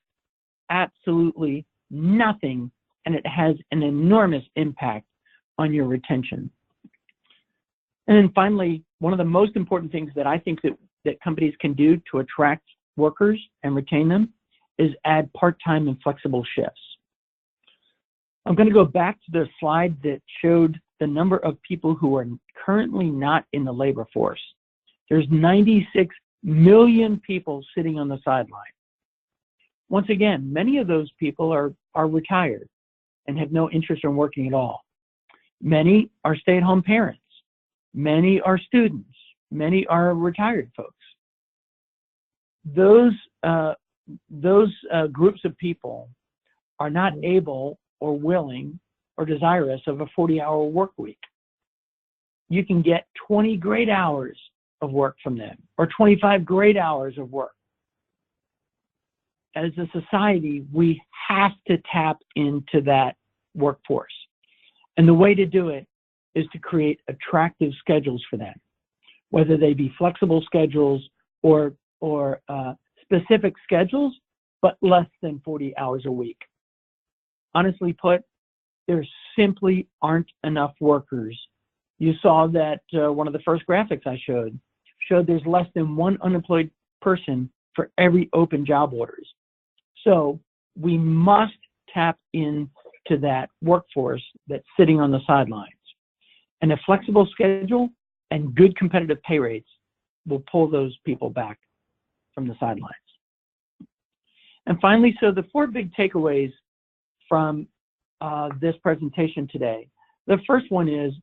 absolutely nothing, and it has an enormous impact on your retention. And then finally, one of the most important things that I think that companies can do to attract workers and retain them is add part-time and flexible shifts. I'm going to go back to the slide that showed the number of people who are currently not in the labor force. There's 96 million people sitting on the sideline. Once again, many of those people are retired and have no interest in working at all. Many are stay-at-home parents. Many are students. Many are retired folks. Those groups of people are not able or willing or desirous of a 40-hour work week. You can get 20 great hours of work from them, or 25 great hours of work. As a society, we have to tap into that workforce. And the way to do it is to create attractive schedules for them, whether they be flexible schedules or specific schedules, but less than 40 hours a week. Honestly put, there simply aren't enough workers. You saw that one of the first graphics I showed there's less than one unemployed person for every open job orders. So we must tap into that workforce that's sitting on the sidelines. And a flexible schedule and good competitive pay rates will pull those people back from the sidelines. And finally, so the 4 big takeaways from this presentation today. The first one is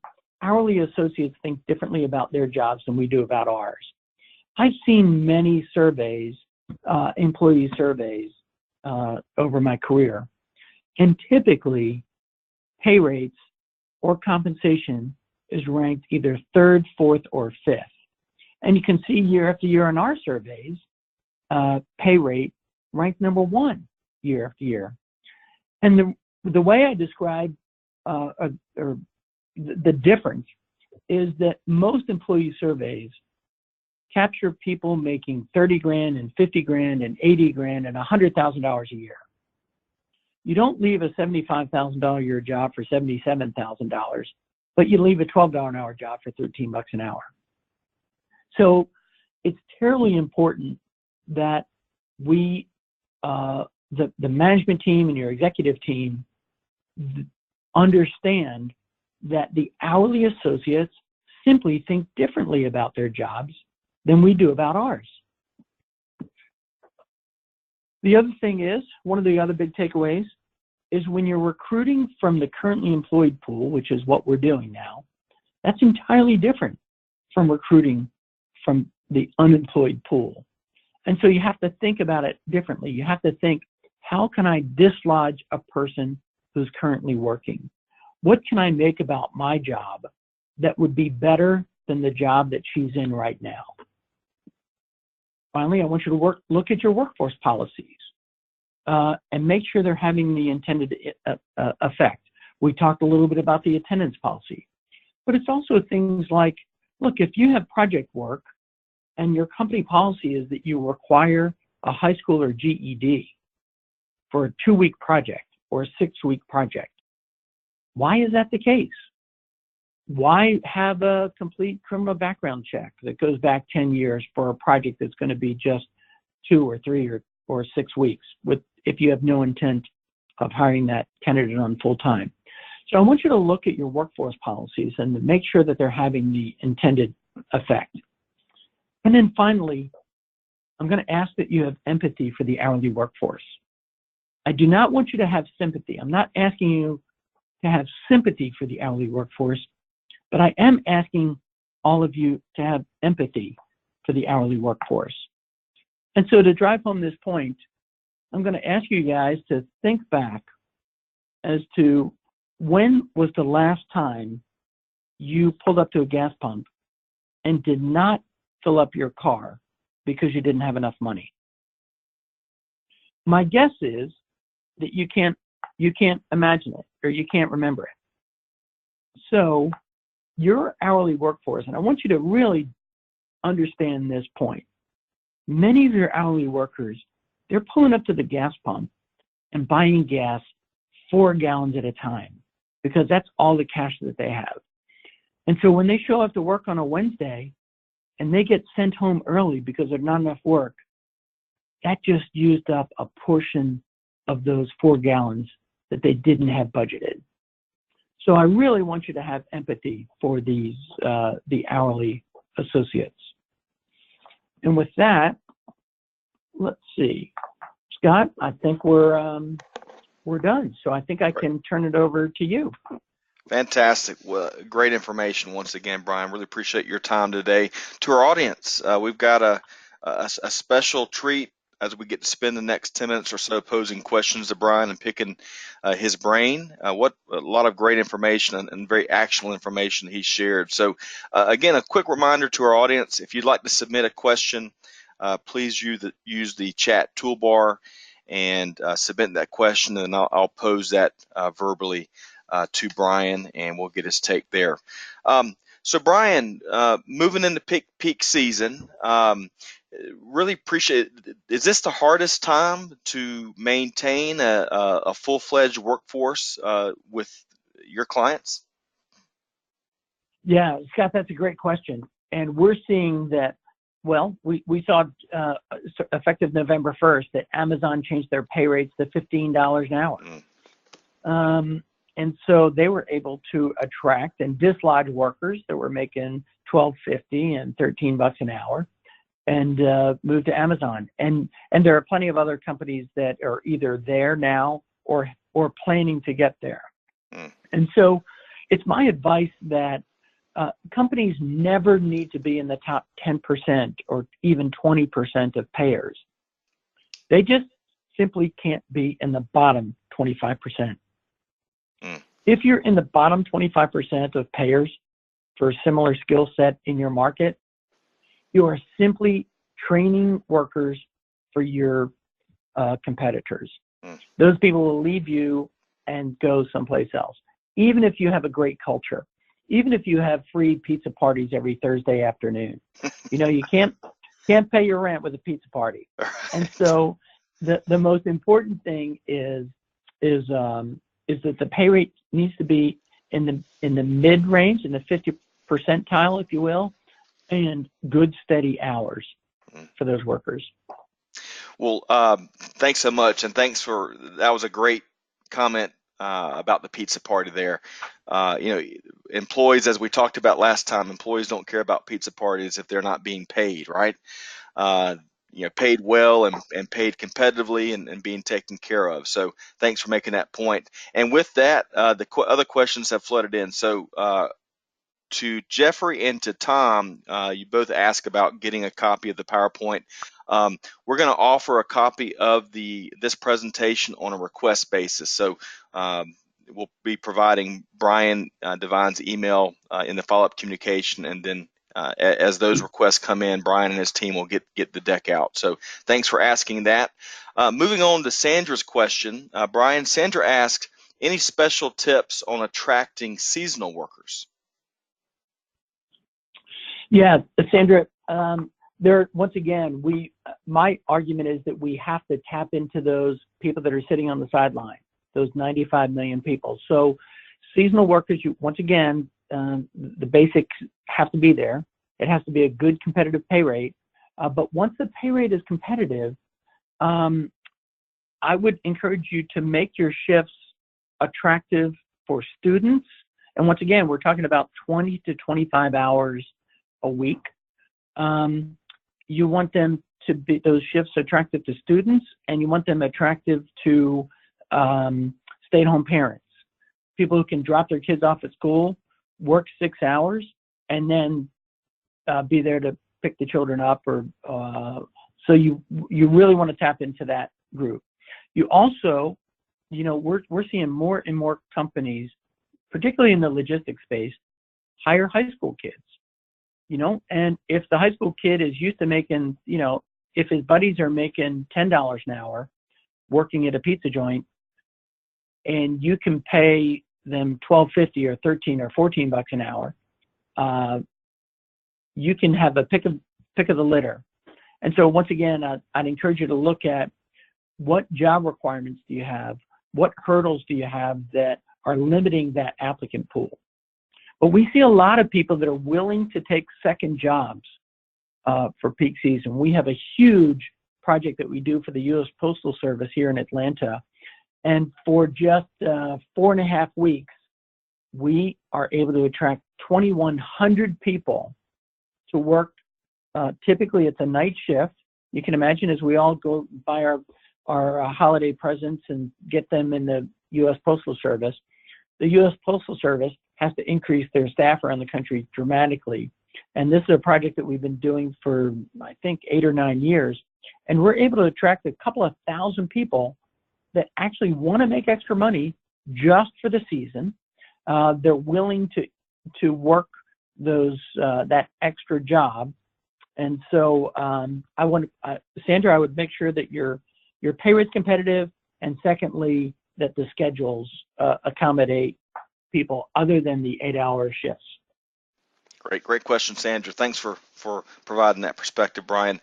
hourly associates think differently about their jobs than we do about ours. I've seen many surveys, employee surveys over my career, and typically pay rates or compensation is ranked either 3rd, 4th, or 5th. And you can see year after year in our surveys, pay rate ranked number 1 year after year. And the way I describe the difference is that most employee surveys capture people making 30 grand and 50 grand and 80 grand and $100,000 a year. You don't leave a $75,000 a year job for $77,000, but you leave a $12 an hour job for $13 an hour. So it's terribly important that we, the management team and your executive team understand that the hourly associates simply think differently about their jobs than we do about ours. The other thing is, one of the other big takeaways is when you're recruiting from the currently employed pool, which is what we're doing now, that's entirely different from recruiting from the unemployed pool. And so you have to think about it differently. You have to think, how can I dislodge a person who's currently working? What can I make about my job that would be better than the job that she's in right now? Finally, I want you to look at your workforce policies and make sure they're having the intended effect. We talked a little bit about the attendance policy, but it's also things like, look, if you have project work and your company policy is that you require a high school or GED for a 2-week project or a 6-week project, why is that the case? Why have a complete criminal background check that goes back 10 years for a project that's going to be just 2 or 3 or 6 weeks if you have no intent of hiring that candidate on full time? So I want you to look at your workforce policies and make sure that they're having the intended effect. And then finally, I'm going to ask that you have empathy for the hourly workforce. I do not want you to have sympathy. I'm not asking you to have sympathy for the hourly workforce, but I am asking all of you to have empathy for the hourly workforce. And so to drive home this point, I'm going to ask you guys to think back as to when was the last time you pulled up to a gas pump and did not fill up your car because you didn't have enough money. My guess is that you can't imagine it, or you can't remember it. So your hourly workforce, and I want you to really understand this point. Many of your hourly workers, they're pulling up to the gas pump and buying gas 4 gallons at a time because that's all the cash that they have. And so when they show up to work on a Wednesday and they get sent home early because there's not enough work, that just used up a portion of those 4 gallons that they didn't have budgeted. So I really want you to have empathy for these the hourly associates. And with that, let's see, Scott, I think we're done. So I think I can turn it over to you. Fantastic. Well, great information once again, Brian. Really appreciate your time today. To our audience, we've got a special treat as we get to spend the next 10 minutes or so posing questions to Brian and picking his brain. What a lot of great information and very actionable information he shared. So again, a quick reminder to our audience, if you'd like to submit a question, please use the chat toolbar and submit that question, and I'll pose that verbally to Brian, and we'll get his take there. So Brian, moving into peak season, really appreciate it. Is this the hardest time to maintain a full-fledged workforce with your clients? Yeah, Scott, that's a great question. And we're seeing that, well, we saw effective November 1st that Amazon changed their pay rates to $15 an hour. And so they were able to attract and dislodge workers that were making $12.50 and $13 an hour and move to Amazon. And there are plenty of other companies that are either there now or planning to get there. And so it's my advice that companies never need to be in the top 10% or even 20% of payers. They just simply can't be in the bottom 25%. If you're in the bottom 25% of payers for a similar skill set in your market, you are simply training workers for your competitors. Those people will leave you and go someplace else. Even if you have a great culture, even if you have free pizza parties every Thursday afternoon, you can't pay your rent with a pizza party. And so the most important thing is that the pay rate needs to be in the mid range, in the 50th percentile, if you will, and good steady hours for those workers. Well, thanks so much, and that was a great comment about the pizza party there. Employees, as we talked about last time, employees don't care about pizza parties if they're not being paid, right? Paid well and paid competitively and being taken care of. So thanks for making that point. And with that, the other questions have flooded in. So to Jeffrey and to Tom, you both asked about getting a copy of the PowerPoint. We're going to offer a copy of this presentation on a request basis. So we'll be providing Brian Devine's email in the follow-up communication, and then as those requests come in, Brian and his team will get the deck out. So thanks for asking that. Moving on to Sandra's question, Sandra asked, any special tips on attracting seasonal workers? Yeah, Sandra, once again, my argument is that we have to tap into those people that are sitting on the sideline, those 95 million people. So seasonal workers, once again, the basics have to be there. It has to be a good competitive pay rate. But once the pay rate is competitive, I would encourage you to make your shifts attractive for students. And once again, we're talking about 20 to 25 hours a week. You want them to be those shifts attractive to students, and you want them attractive to stay-at-home parents, people who can drop their kids off at school, work 6 hours, and then be there to pick the children up. So you really want to tap into that group. You also, we're seeing more and more companies, particularly in the logistics space, hire high school kids. And if the high school kid is used to making, if his buddies are making $10 an hour working at a pizza joint, and you can pay them $12.50 or $13 or $14 an hour, you can have a pick of the litter. And so once again, I'd encourage you to look at what job requirements do you have, what hurdles do you have that are limiting that applicant pool. But we see a lot of people that are willing to take second jobs for peak season. We have a huge project that we do for the U.S. Postal Service here in Atlanta. And for just 4.5 weeks, we are able to attract 2,100 people to work. Typically, it's a night shift. You can imagine as we all go buy our holiday presents and get them in the U.S. Postal Service, the U.S. Postal Service has to increase their staff around the country dramatically. And this is a project that we've been doing for, I think, 8 or 9 years. And we're able to attract a couple of thousand people that actually want to make extra money just for the season. They're willing to work that extra job. And so Sandra, I would make sure that your pay rate's competitive, and secondly, that the schedules accommodate people other than the 8-hour shifts. Great question, Sandra. Thanks for providing that perspective, Brian.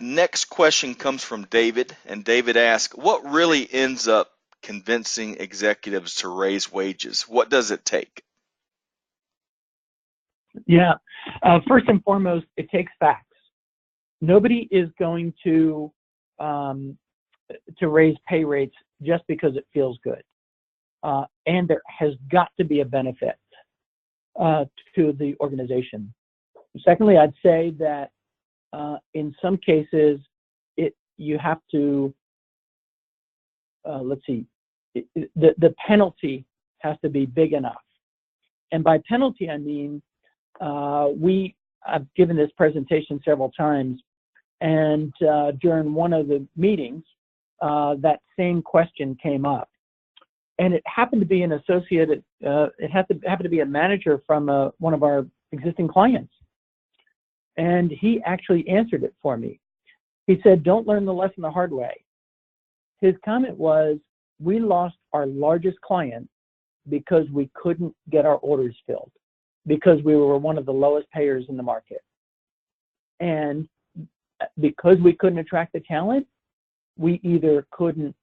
Next question comes from David, and David asks, what really ends up convincing executives to raise wages? What does it take? Yeah, first and foremost, it takes facts. Nobody is going to raise pay rates just because it feels good. And there has got to be a benefit to the organization. Secondly, I'd say that in some cases, you have to, the penalty has to be big enough. And by penalty, I mean, I've given this presentation several times, and during one of the meetings, that same question came up. And it happened to be an associate, it happened to be a manager from one of our existing clients. And he actually answered it for me. He said, don't learn the lesson the hard way. His comment was, we lost our largest client because we couldn't get our orders filled, because we were one of the lowest payers in the market. And because we couldn't attract the talent, we couldn't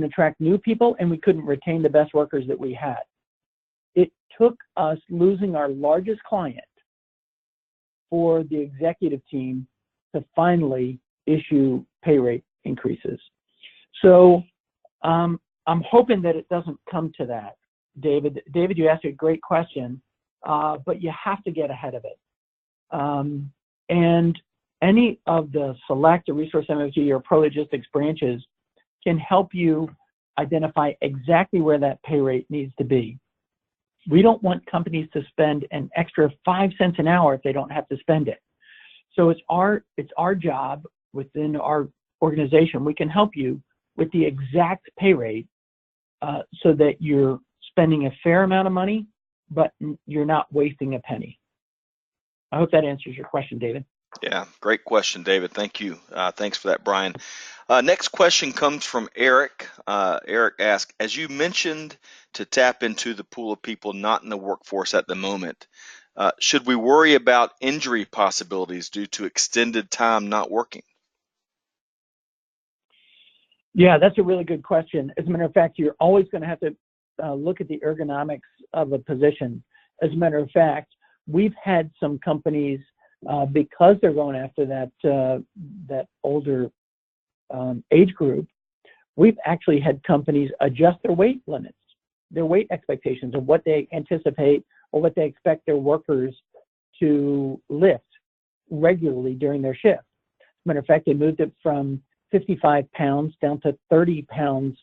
attract new people, and we couldn't retain the best workers that we had. It took us losing our largest client for the executive team to finally issue pay rate increases. So I'm hoping that it doesn't come to that, David. David, you asked a great question, but you have to get ahead of it. And any of the Select or Resource MFG or ProLogistix branches can help you identify exactly where that pay rate needs to be. We don't want companies to spend an extra 5 cents an hour if they don't have to spend it. So it's our job within our organization. We can help you with the exact pay rate so that you're spending a fair amount of money, but you're not wasting a penny. I hope that answers your question, David. Yeah, great question, David. Thank you. Thanks for that, Brian. Next question comes from Eric. Eric asked, as you mentioned, to tap into the pool of people not in the workforce at the moment, should we worry about injury possibilities due to extended time not working? Yeah, that's a really good question. As a matter of fact, you're always going to have to look at the ergonomics of a position. As a matter of fact, we've had some companies, because they're going after that older age group, we've actually had companies adjust their weight limits, their weight expectations of what they anticipate or what they expect their workers to lift regularly during their shift. As a matter of fact, they moved it from 55 pounds down to 30 pounds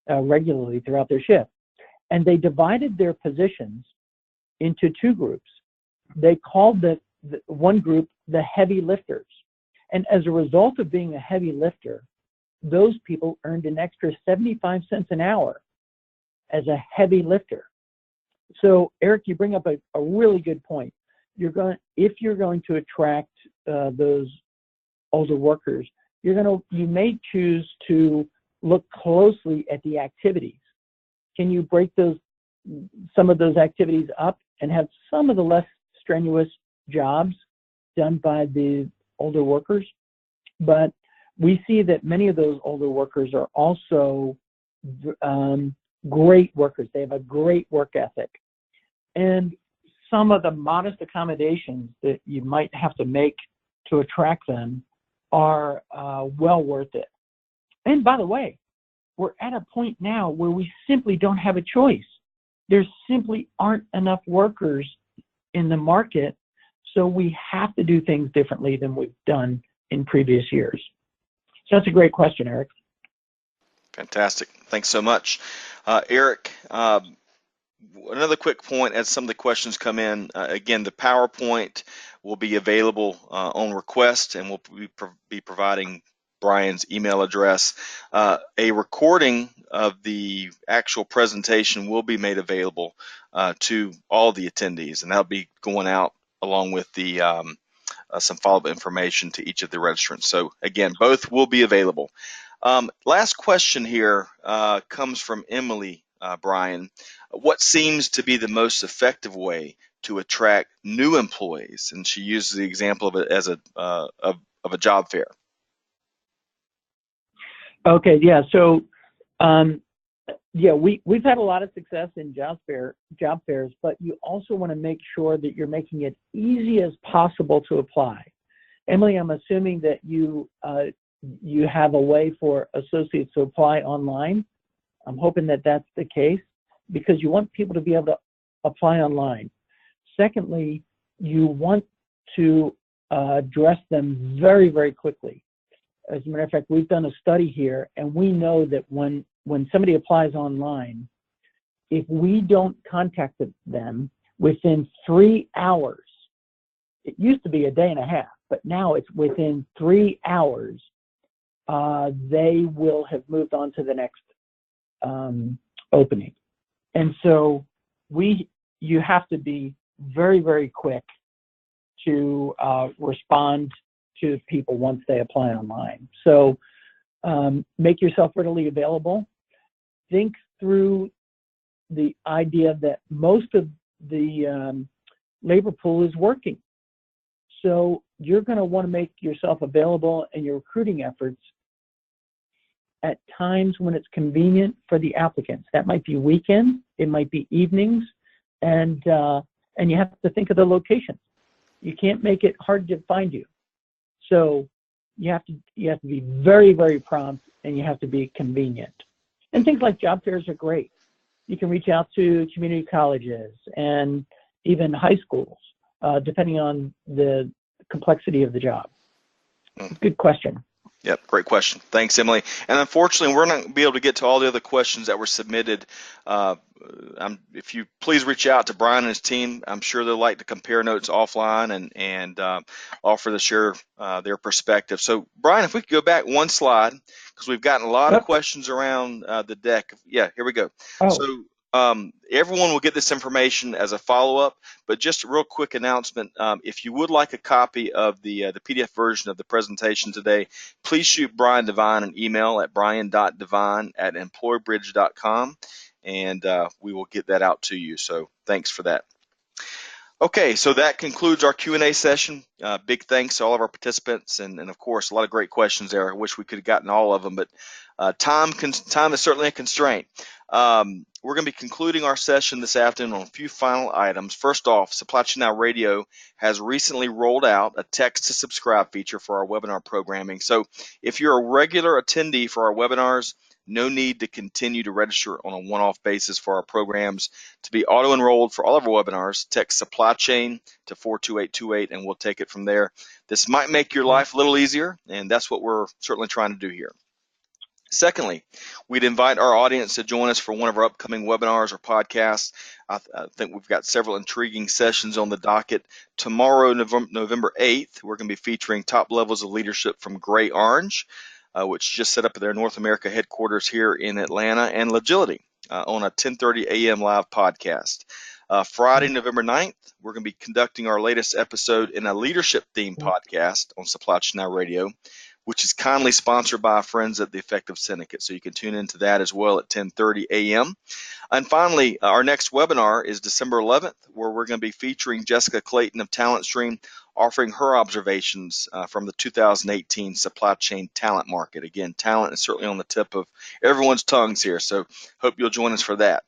regularly throughout their shift. And they divided their positions into two groups. They called the one group the heavy lifters. And as a result of being a heavy lifter, those people earned an extra 75 cents an hour as a heavy lifter. So Eric, you bring up a really good point. If you're going to attract those older workers, you may choose to look closely at the activities. Can you break some of those activities up and have some of the less strenuous jobs done by the older workers? But we see that many of those older workers are also great workers. They have a great work ethic. And some of the modest accommodations that you might have to make to attract them are well worth it. And by the way, we're at a point now where we simply don't have a choice. There simply aren't enough workers in the market, so we have to do things differently than we've done in previous years. So that's a great question, Eric. Fantastic. Thanks so much. Eric, another quick point as some of the questions come in. Again, the PowerPoint will be available on request, and we'll be providing Brian's email address. A recording of the actual presentation will be made available to all the attendees, and that'll be going out along with the some follow-up information to each of the registrants. So again, both will be available. Last question here comes from Emily. Brian, what seems to be the most effective way to attract new employees? And she uses the example of it as of a job fair. Okay, yeah. So, yeah, we've had a lot of success in job fairs, but you also want to make sure that you're making it easy as possible to apply. Emily, I'm assuming that you have a way for associates to apply online. I'm hoping that that's the case because you want people to be able to apply online. Secondly, you want to address them very, very quickly. As a matter of fact, we've done a study here, and we know that when somebody applies online, if we don't contact them within 3 hours, it used to be a day and a half, but now it's within 3 hours, they will have moved on to the next opening. And so you have to be very, very quick to respond to people once they apply online. So make yourself readily available. Think through the idea that most of the labor pool is working. So you're going to want to make yourself available in your recruiting efforts at times when it's convenient for the applicants. That might be weekends, it might be evenings, and you have to think of the location. You can't make it hard to find you. So you have to be very, very prompt, and you have to be convenient. And things like job fairs are great. You can reach out to community colleges and even high schools, depending on the complexity of the job. Good question. Yep, great question. Thanks, Emily. And unfortunately, we're not going to be able to get to all the other questions that were submitted. If you please reach out to Brian and his team, I'm sure they'll like to compare notes offline and offer to share their perspective. So, Brian, if we could go back one slide, because we've gotten a lot of questions around the deck. Yeah, here we go. Oh. So, everyone will get this information as a follow-up, but just a real quick announcement. If you would like a copy of the PDF version of the presentation today, please shoot Brian Devine an email at brian.devine@employbridge.com, and we will get that out to you. So thanks for that. Okay, so that concludes our Q&A session. Big thanks to all of our participants, and of course, a lot of great questions there. I wish we could have gotten all of them, but time is certainly a constraint. We're going to be concluding our session this afternoon on a few final items. First off, Supply Chain Now Radio has recently rolled out a text-to-subscribe feature for our webinar programming. So if you're a regular attendee for our webinars, no need to continue to register on a one-off basis for our programs. To be auto-enrolled for all of our webinars, text Supply Chain to 42828, and we'll take it from there. This might make your life a little easier, and that's what we're certainly trying to do here. Secondly, we'd invite our audience to join us for one of our upcoming webinars or podcasts. I think we've got several intriguing sessions on the docket. Tomorrow, November 8th, we're going to be featuring top levels of leadership from Gray Orange, which just set up their North America headquarters here in Atlanta, and Logility on a 10:30 a.m. live podcast. Friday, November 9th, we're going to be conducting our latest episode in a leadership-themed podcast on Supply Chain Now Radio, which is kindly sponsored by our friends at the Effective Syndicate. So you can tune into that as well at 10:30 a.m. And finally, our next webinar is December 11th, where we're going to be featuring Jessica Clayton of Talent Stream, offering her observations from the 2018 supply chain talent market. Again, talent is certainly on the tip of everyone's tongues here, so hope you'll join us for that.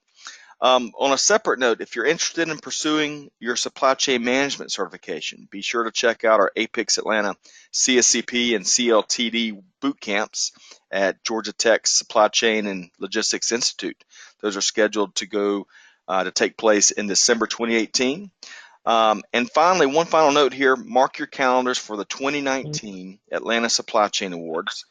On a separate note, if you're interested in pursuing your supply chain management certification, be sure to check out our APIX Atlanta CSCP and CLTD boot camps at Georgia Tech's Supply Chain and Logistics Institute. Those are scheduled to go to take place in December 2018. And finally, one final note here, mark your calendars for the 2019 Atlanta Supply Chain Awards.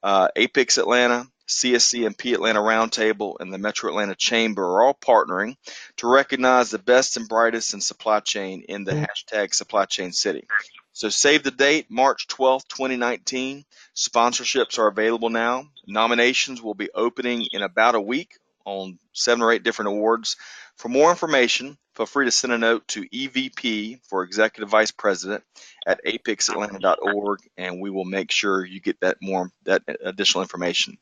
APIX Atlanta, CSCP Atlanta Roundtable, and the Metro Atlanta Chamber are all partnering to recognize the best and brightest in supply chain in the hashtag Supply Chain City. So save the date, March 12th, 2019. Sponsorships are available now. Nominations will be opening in about a week on 7 or 8 different awards. For more information, feel free to send a note to EVP for Executive Vice President at apixatlanta.org, and we will make sure you get that additional information.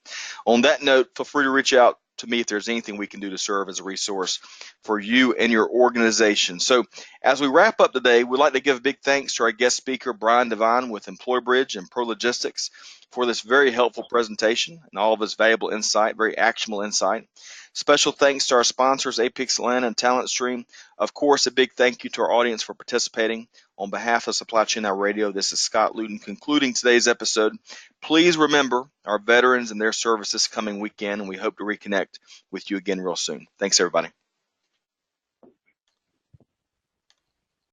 On that note, feel free to reach out to me if there's anything we can do to serve as a resource for you and your organization. So as we wrap up today, we'd like to give a big thanks to our guest speaker, Brian Devine with EmployBridge and ProLogistix, for this very helpful presentation and all of his valuable insight, very actionable insight. Special thanks to our sponsors, APIX Atlanta and Talent Stream. Of course, a big thank you to our audience for participating. On behalf of Supply Chain Now Radio, this is Scott Luton concluding today's episode. Please remember our veterans and their service this coming weekend, and we hope to reconnect with you again real soon. Thanks, everybody.